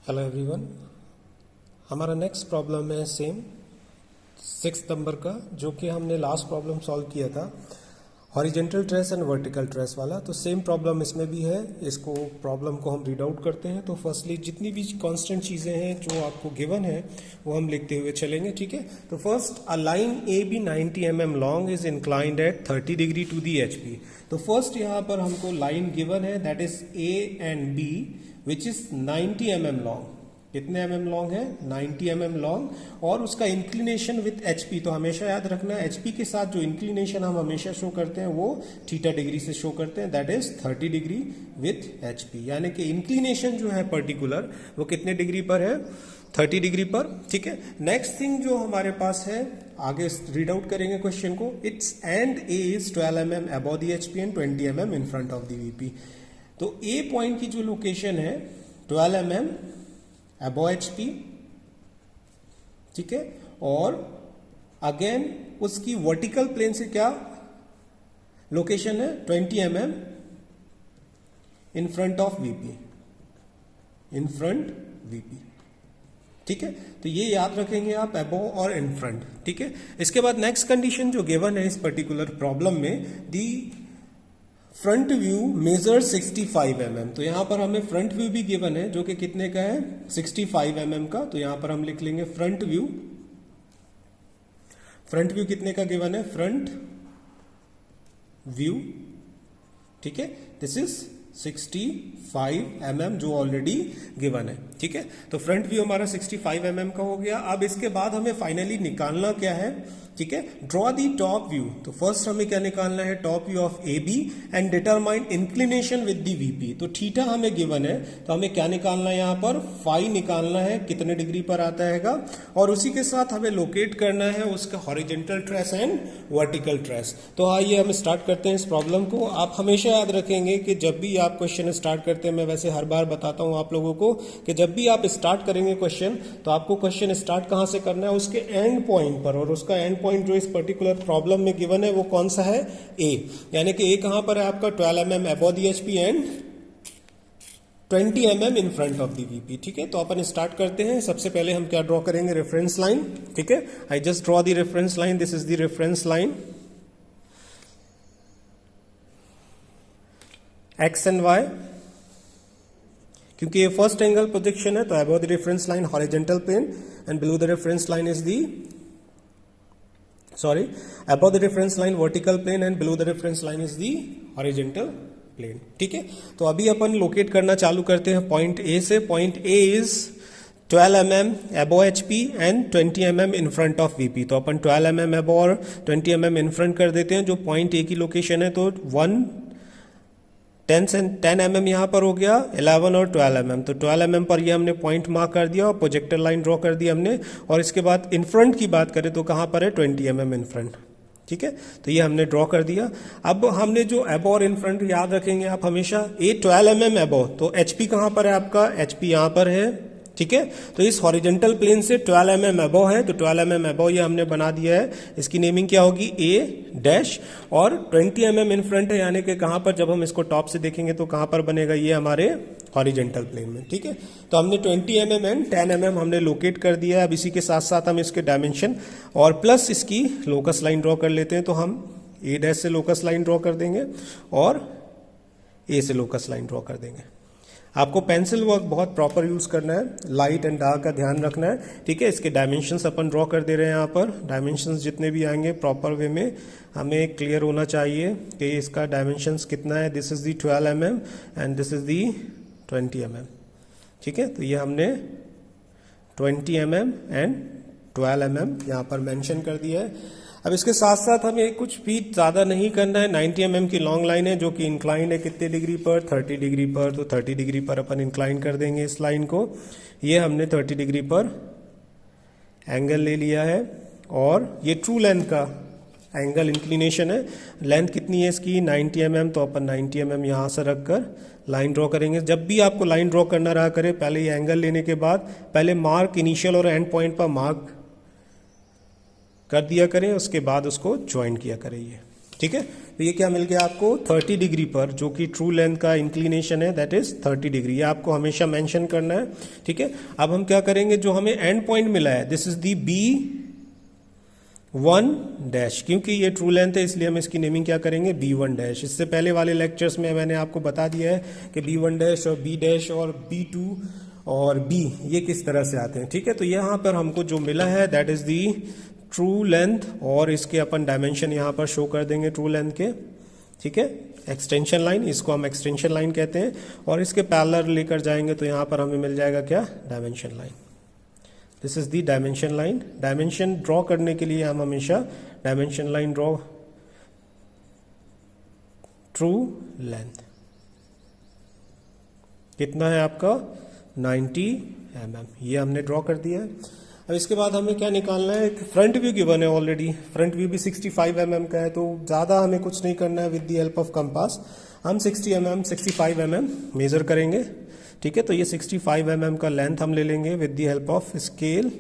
Hello everyone. हमारा next problem है same 6 number का, जो कि हमने लास्ट प्रॉब्लम सॉल्व किया था horizontal trace and vertical trace वाला। तो सेम प्रॉब्लम इसमें भी है। इसको प्रॉब्लम को हम रीड आउट करते हैं। तो फर्स्टली जितनी भी कांस्टेंट चीज़ें हैं जो आपको गिवन है वो हम लिखते हुए चलेंगे, ठीक है। तो first, a line A B 90 mm long is inclined at 30 degree to the H P. तो फर्स्ट यहाँ पर हमको लाइन गिवन है, that is A and B which is 90 mm long. कितने mm लॉन्ग है? 90 mm लॉन्ग। और उसका inclination with HP. तो हमेशा याद रखना, एचपी के साथ जो इंक्लिनेशन हम हमेशा शो करते हैं वो थीटा डिग्री से शो करते हैं, that is 30 degree with HP. यानी कि इंक्लिनेशन जो है पर्टिकुलर वो कितने डिग्री पर है? 30 डिग्री पर, ठीक है। नेक्स्ट थिंग जो हमारे पास है, आगे रीड आउट करेंगे क्वेश्चन को। It's and A is 12 mm above the HP and 20 mm in front of the VP. तो ए पॉइंट की जो लोकेशन है 12 mm अबव एचपी, ठीक है। और अगेन उसकी वर्टिकल प्लेन से क्या लोकेशन है? 20 mm in front of VP, in front VP, ठीक है। तो ये याद रखेंगे आप, अबव और इन फ्रंट, ठीक है। इसके बाद नेक्स्ट कंडीशन जो गिवन है इस पर्टिकुलर प्रॉब्लम में, the front view measure 65 mm। तो यहां पर हमें फ्रंट व्यू भी गिवन है जो कि कितने का है? 65 mm का। तो यहां पर हम लिख लेंगे फ्रंट व्यू। फ्रंट व्यू कितने का गिवन है? फ्रंट व्यू, ठीक है। दिस इज 65 mm जो ऑलरेडी गिवन है, ठीक है। तो फ्रंट व्यू हमारा 65 mm का हो गया। अब इसके बाद हमें फाइनली निकालना क्या है? ठीक है, ड्रॉ दी टॉप व्यू। तो फर्स्ट हमें क्या निकालना है? Top view of A B and determine inclination with the VP. तो थीटा हमें गिवन है, तो हमें क्या निकालना है? यहाँ पर फाई निकालना है, कितने डिग्री पर आता है। और उसी के साथ हमें लोकेट करना है उसका horizontal trace and vertical trace. तो आइए हम स्टार्ट करते हैं इस प्रॉब्लम को। आप हमेशा याद रखेंगे कि जब भी आप क्वेश्चन स्टार्ट करते हैं, मैं वैसे हर बार बताता हूं आप लोगों को कि जब भी आप स्टार्ट करेंगे क्वेश्चन, तो आपको क्वेश्चन स्टार्ट कहां से करना है? उसके एंड पॉइंट पर। और उसका एंड पॉइंट जो इस पर्टिकुलर प्रॉब्लम में गिवन है वो कौन सा है? ए। यानी कि ए कहां पर है आपका? 12 mm above the HP and 20 mm in front of the VP, ठीक है। तो अपन स्टार्ट करते हैं। सबसे पहले हम क्या ड्रॉ करेंगे? रेफरेंस लाइन, ठीक है। I just draw the reference line. This is the reference line X and Y. क्योंकि ये फर्स्ट एंगल प्रोजेक्शन है, तो above the reference line horizontal plane and below the reference line is the above the reference line vertical plane and below the reference line is the horizontal plane, ठीक है। तो अभी अपन locate करना चालू करते हैं पॉइंट ए से। Point A is 12 mm above HP and 20 mm in front of VP। तो अपन 12 mm above और 20 mm in front कर देते हैं जो पॉइंट ए की लोकेशन है। तो 10 mm यहाँ पर हो गया, 11 और 12 mm। तो 12 mm पर ये हमने पॉइंट मार्क कर दिया और प्रोजेक्टर लाइन ड्रॉ कर दी हमने। और इसके बाद इन फ्रंट की बात करें तो कहाँ पर है? 20 mm इन फ्रंट, ठीक है। तो ये हमने ड्रॉ कर दिया। अब हमने जो अबव और इन फ्रंट याद रखेंगे आप हमेशा, ए 12 mm अबव, तो एचपी कहाँ पर है आपका? एचपी यहाँ पर है, ठीक है। तो इस हॉरिजेंटल प्लेन से 12 mm अबव है, तो 12 mm अबव ये हमने बना दिया है। इसकी नेमिंग क्या होगी? ए डैश। और 20 mm इन फ्रंट है, यानी कि कहां पर? जब हम इसको टॉप से देखेंगे तो कहां पर बनेगा? ये हमारे हॉरिजेंटल प्लेन में, ठीक है। तो हमने 20 mm एंड 10 mm हमने लोकेट कर दिया है। अब इसी के साथ साथ हम इसके डायमेंशन और प्लस इसकी लोकस लाइन ड्रॉ कर लेते हैं। तो हम ए डैश से लोकस लाइन ड्रॉ कर देंगे और ए से लोकस लाइन ड्रॉ कर देंगे। आपको पेंसिल वर्क बहुत प्रॉपर यूज करना है, लाइट एंड डार्क का ध्यान रखना है, ठीक है। इसके डायमेंशंस अपन ड्रॉ कर दे रहे हैं यहाँ पर। डायमेंशंस जितने भी आएंगे प्रॉपर वे में हमें क्लियर होना चाहिए कि इसका डायमेंशंस कितना है। This is the 12 mm and this is the 20 mm, ठीक है। तो ये हमने 20 mm एंड 12 mm यहाँ पर मेंशन कर दिया है। अब इसके साथ साथ हमें कुछ भी ज़्यादा नहीं करना है। 90 mm की लॉन्ग लाइन है जो कि इंक्लाइंड है कितने डिग्री पर? 30 डिग्री पर। तो 30 डिग्री पर अपन इंक्लाइन कर देंगे इस लाइन को। ये हमने 30 डिग्री पर एंगल ले लिया है और ये ट्रू लेंथ का एंगल इंक्लिनेशन है। लेंथ कितनी है इसकी? 90 mm। तो अपन 90 mm यहाँ से रखकर लाइन ड्रॉ करेंगे। जब भी आपको लाइन ड्रॉ करना रहा करे, पहले ये एंगल लेने के बाद पहले मार्क इनिशियल और एंड पॉइंट पर मार्क कर दिया करें, उसके बाद उसको ज्वाइन किया करें, ये ठीक है। तो ये क्या मिल गया आपको 30 डिग्री पर, जो कि ट्रू लेंथ का इंक्लिनेशन है दैट इज 30 डिग्री। ये आपको हमेशा मेंशन करना है, ठीक है। अब हम क्या करेंगे, जो हमें एंड पॉइंट मिला है this is the B1 dash, क्योंकि ये ट्रू लेंथ है इसलिए हम इसकी नेमिंग क्या करेंगे B1 डैश। इससे पहले वाले लेक्चर्स में मैंने आपको बता दिया है कि B1 डैश और B डैश और B2 और B ये किस तरह से आते हैं, ठीक है। तो यहाँ पर हमको जो मिला है that is the true length, और इसके अपन डायमेंशन यहाँ पर शो कर देंगे ट्रू लेंथ के, ठीक है। एक्सटेंशन लाइन, इसको हम एक्सटेंशन लाइन कहते हैं, और इसके पैरेलल लेकर जाएंगे तो यहाँ पर हमें मिल जाएगा क्या, dimension line. This is the dimension line. Dimension draw करने के लिए हम हमेशा dimension line draw, true length कितना है आपका 90 mm, ये हमने ड्रॉ कर दिया है। अब इसके बाद हमें क्या निकालना है, फ्रंट व्यू गिवन है ऑलरेडी, फ्रंट व्यू भी 65 mm का है, तो ज़्यादा हमें कुछ नहीं करना है। With the help of compass हम 60 mm 65 mm मेजर करेंगे, ठीक है। तो ये 65 mm का लेंथ हम ले लेंगे with the help of scale.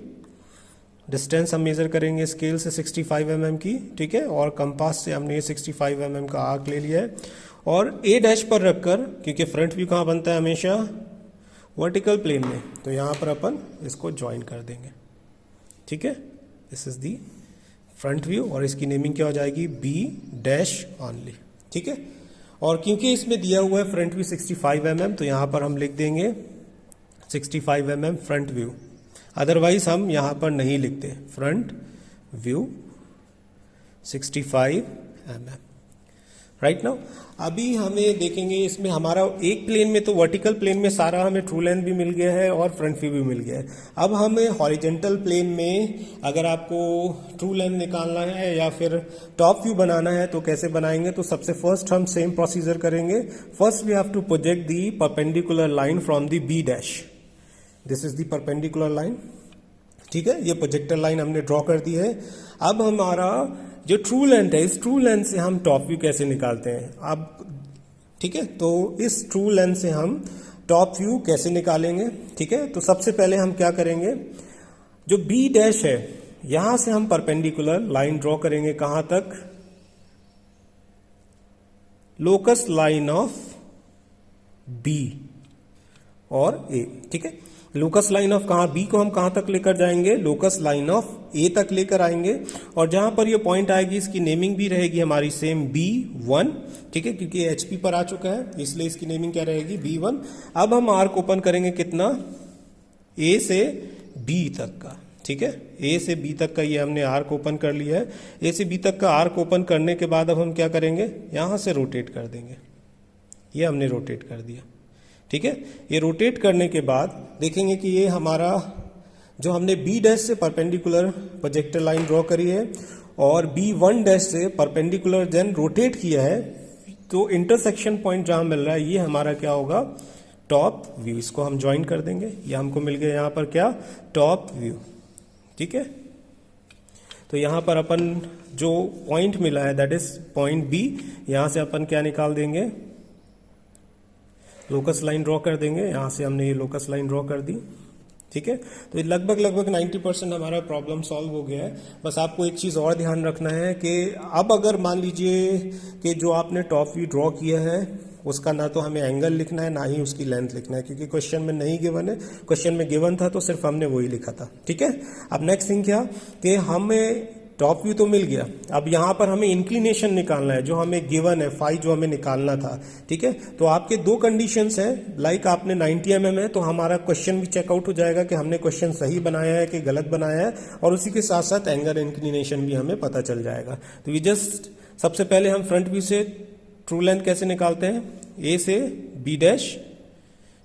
Distance हम मेजर करेंगे स्केल से 65 mm की, ठीक है, और कंपास से हमने ये 65 mm का आर्क ले लिया है, और ए डैश पर रखकर, क्योंकि फ्रंट व्यू कहाँ बनता है हमेशा वर्टिकल प्लेन में, तो यहाँ पर अपन इसको ज्वाइन कर देंगे, ठीक है। This is the front view, और इसकी नेमिंग क्या हो जाएगी B डैश ऑनली, ठीक है। और क्योंकि इसमें दिया हुआ है फ्रंट व्यू 65 mm, तो यहाँ पर हम लिख देंगे 65 mm फ्रंट व्यू, अदरवाइज हम यहाँ पर नहीं लिखते, front view 65 mm, right now. अभी हमें देखेंगे इसमें हमारा एक प्लेन में तो वर्टिकल प्लेन में सारा हमें ट्रू लेंथ भी मिल गया है और फ्रंट व्यू भी मिल गया है। अब हमें हॉरिजेंटल प्लेन में अगर आपको ट्रू लेंथ निकालना है या फिर टॉप व्यू बनाना है तो कैसे बनाएंगे, तो सबसे फर्स्ट हम सेम प्रोसीजर करेंगे। First we have to project the perpendicular line from the B dash, this is the perpendicular line, ठीक है। ये प्रोजेक्टर लाइन हमने ड्रॉ कर दी है। अब हमारा जो ट्रू लेंथ है, इस ट्रू लेंथ से हम टॉप व्यू कैसे निकालते हैं अब, ठीक है। तो इस ट्रू लेंथ से हम टॉप व्यू कैसे निकालेंगे, ठीक है। तो सबसे पहले हम क्या करेंगे, जो B डैश है यहां से हम परपेंडिकुलर लाइन ड्रॉ करेंगे, कहां तक, लोकस लाइन ऑफ B और A, ठीक है। लोकस लाइन ऑफ कहां, B को हम कहां तक लेकर जाएंगे, लोकस लाइन ऑफ A तक लेकर आएंगे, और जहां पर ये पॉइंट आएगी इसकी नेमिंग भी रहेगी हमारी सेम B1, ठीक है, क्योंकि HP पर आ चुका है इसलिए इसकी नेमिंग क्या रहेगी B1। अब हम आर्क ओपन करेंगे कितना, A से B तक का, ठीक है। A से B तक का ये हमने आर्क ओपन कर लिया है। A से B तक का आर्क ओपन करने के बाद अब हम क्या करेंगे, यहां से रोटेट कर देंगे, ये हमने रोटेट कर दिया, ठीक है। ये रोटेट करने के बाद देखेंगे कि ये हमारा जो हमने B डैश से परपेंडिकुलर प्रोजेक्टर लाइन ड्रॉ करी है और B1 डैश से परपेंडिकुलर देन रोटेट किया है, तो इंटरसेक्शन पॉइंट जहां मिल रहा है ये हमारा क्या होगा, टॉप व्यू। इसको हम ज्वाइन कर देंगे, ये हमको मिल गया यहां पर क्या, टॉप व्यू, ठीक है। तो यहां पर अपन जो पॉइंट मिला है दैट इज पॉइंट B, यहां से अपन क्या निकाल देंगे, लोकस लाइन ड्रॉ कर देंगे। यहां से हमने ये लोकस लाइन ड्रॉ कर दी, ठीक है। तो लगभग 90% हमारा प्रॉब्लम सॉल्व हो गया है। बस आपको एक चीज और ध्यान रखना है कि अब अगर मान लीजिए कि जो आपने टॉप व्यू ड्रॉ किया है उसका ना तो हमें एंगल लिखना है ना ही उसकी लेंथ लिखना है, क्योंकि क्वेश्चन में नहीं गिवन है, क्वेश्चन में गिवन था तो सिर्फ हमने वही लिखा था, ठीक है। अब नेक्स्ट थिंग क्या कि हमें टॉप व्यू तो मिल गया, अब यहां पर हमें इंक्लिनेशन निकालना है जो हमें गिवन है, फाई जो हमें निकालना था, ठीक है। तो आपके दो कंडीशंस हैं, लाइक आपने 90 mm है तो हमारा क्वेश्चन भी चेकआउट हो जाएगा कि हमने क्वेश्चन सही बनाया है कि गलत बनाया है, और उसी के साथ साथ एंगल इंक्लिनेशन भी हमें पता चल जाएगा। तो ये जस्ट सबसे पहले हम फ्रंट व्यू से ट्रू लेंथ कैसे निकालते हैं, A से B डैश,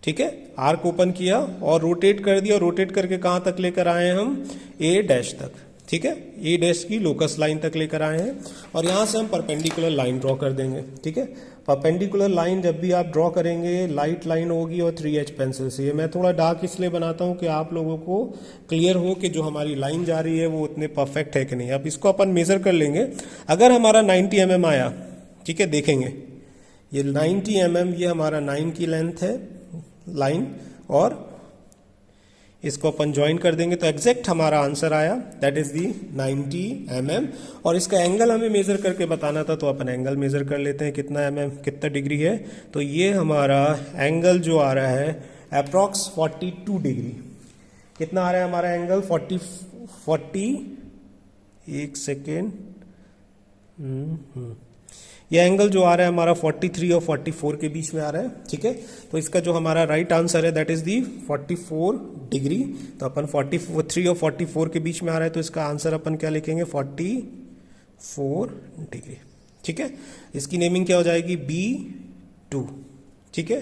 ठीक है, आर्क ओपन किया और रोटेट कर दिया, रोटेट करके कहां तक लेकर आए हम, A डैश तक, ठीक है, A डैश की लोकस लाइन तक लेकर आए हैं, और यहां से हम परपेंडिकुलर लाइन ड्रॉ कर देंगे, ठीक है। परपेंडिकुलर लाइन जब भी आप ड्रॉ करेंगे लाइट लाइन होगी और 3H पेंसिल से। मैं थोड़ा डार्क इसलिए बनाता हूं कि आप लोगों को क्लियर हो कि जो हमारी लाइन जा रही है वो उतने परफेक्ट है कि नहीं। अब इसको अपन मेजर कर लेंगे, अगर हमारा 90 mm आया, ठीक है, देखेंगे ये 90 mm, ये हमारा 9 की लेंथ है लाइन, और इसको अपन ज्वाइन कर देंगे तो एग्जैक्ट हमारा आंसर आया, दैट इज दी 90 mm। और इसका एंगल हमें मेजर करके बताना था, तो अपन एंगल मेजर कर लेते हैं कितना mm कितना डिग्री है। तो ये हमारा एंगल जो आ रहा है अप्रॉक्स 42 डिग्री। कितना आ रहा है हमारा एंगल? 40 एक सेकेंड, ये एंगल जो आ रहा है हमारा 43 और 44 के बीच में आ रहा है, ठीक है। तो इसका जो हमारा राइट आंसर है दैट इज दी 44 डिग्री। तो अपन 43 और 44 के बीच में आ रहा है, तो इसका आंसर अपन क्या लिखेंगे? 44 डिग्री, ठीक है। इसकी नेमिंग क्या हो जाएगी? B2, ठीक है।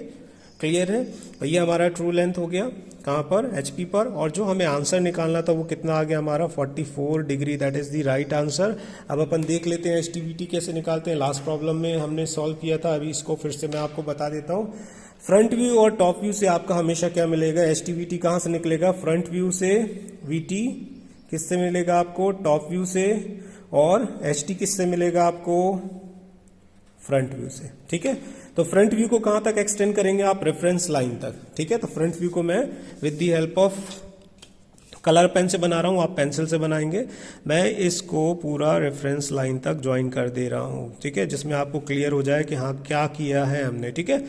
क्लियर है? ये हमारा ट्रू लेंथ हो गया कहाँ पर? HP पर। और जो हमें आंसर निकालना था वो कितना आ गया हमारा? 44 degree, that is the right answer. अब अपन देख लेते हैं HTVT कैसे निकालते हैं। लास्ट प्रॉब्लम में हमने सॉल्व किया था, अभी इसको फिर से मैं आपको बता देता हूँ। फ्रंट व्यू और टॉप व्यू से आपका हमेशा क्या मिलेगा? HTVT कहाँ से निकलेगा? फ्रंट व्यू से VT किससे मिलेगा आपको? टॉप व्यू से। और HT किससे मिलेगा आपको? फ्रंट व्यू से, ठीक है। तो फ्रंट व्यू को कहां तक एक्सटेंड करेंगे आप? रेफरेंस लाइन तक, ठीक है। तो फ्रंट व्यू को मैं with the help of colour pen से बना रहा हूं, आप पेंसिल से बनाएंगे। मैं इसको पूरा रेफरेंस लाइन तक ज्वाइन कर दे रहा हूं, ठीक है, जिसमें आपको क्लियर हो जाए कि हाँ क्या किया है हमने, ठीक है।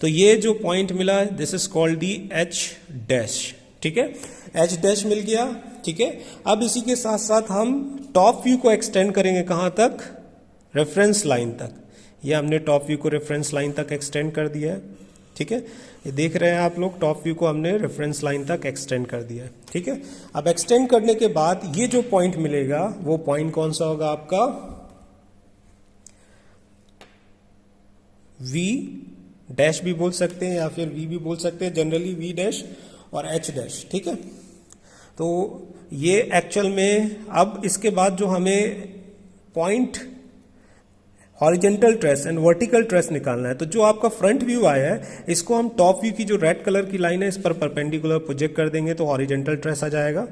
तो ये जो पॉइंट मिला this is called the H', ठीक है। H' मिल गया, ठीक है। अब इसी के साथ साथ हम टॉप व्यू को एक्सटेंड करेंगे कहां तक? रेफरेंस लाइन तक। ये हमने टॉप व्यू को रेफरेंस लाइन तक एक्सटेंड कर दिया है, ठीक है। ये देख रहे हैं आप लोग, टॉप व्यू को हमने रेफरेंस लाइन तक एक्सटेंड कर दिया है, ठीक है। अब एक्सटेंड करने के बाद ये जो पॉइंट मिलेगा वो पॉइंट कौन सा होगा आपका? V' भी बोल सकते हैं या फिर V भी बोल सकते हैं, जनरली V' और H', ठीक है। तो ये एक्चुअल में अब इसके बाद जो हमें point horizontal trace and vertical trace निकालना है, तो जो आपका फ्रंट व्यू आया है इसको हम टॉप व्यू की जो रेड कलर की लाइन है इस पर परपेंडिकुलर प्रोजेक्ट कर देंगे, तो हॉरिजेंटल ट्रेस आ जाएगा।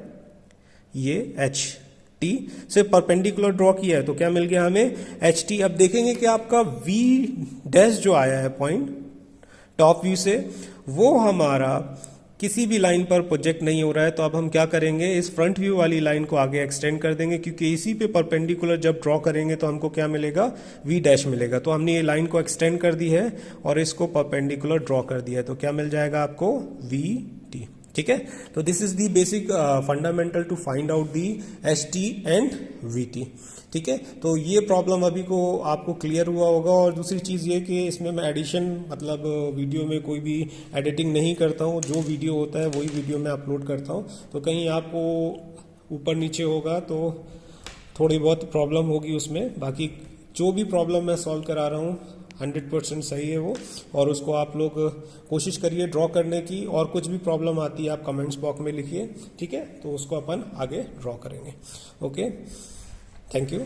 ये HT से परपेंडिकुलर ड्रॉ किया है तो क्या मिल गया हमें? HT। अब देखेंगे कि आपका V' जो आया है पॉइंट टॉप व्यू से, वो हमारा किसी भी लाइन पर प्रोजेक्ट नहीं हो रहा है। तो अब हम क्या करेंगे? इस फ्रंट व्यू वाली लाइन को आगे एक्सटेंड कर देंगे, क्योंकि इसी पे परपेंडिकुलर जब ड्रॉ करेंगे तो हमको क्या मिलेगा? V' मिलेगा। तो हमने ये लाइन को एक्सटेंड कर दी है और इसको परपेंडिकुलर ड्रॉ कर दिया है, तो क्या मिल जाएगा आपको? VT, ठीक है। तो this is the basic fundamental to find out the HT and VT, ठीक है। तो ये प्रॉब्लम अभी को आपको क्लियर हुआ होगा। और दूसरी चीज़ ये कि इसमें मैं एडिशन मतलब वीडियो में कोई भी एडिटिंग नहीं करता हूँ, जो वीडियो होता है वही वीडियो मैं अपलोड करता हूँ। तो कहीं आपको ऊपर नीचे होगा तो थोड़ी बहुत प्रॉब्लम होगी उसमें, बाकी जो भी प्रॉब्लम मैं सॉल्व करा रहा हूँ 100% सही है वो। और उसको आप लोग कोशिश करिए ड्रॉ करने की, और कुछ भी प्रॉब्लम आती है आप कमेंट्स बॉक्स में लिखिए, ठीक है। तो उसको अपन आगे ड्रॉ करेंगे। Okay, thank you.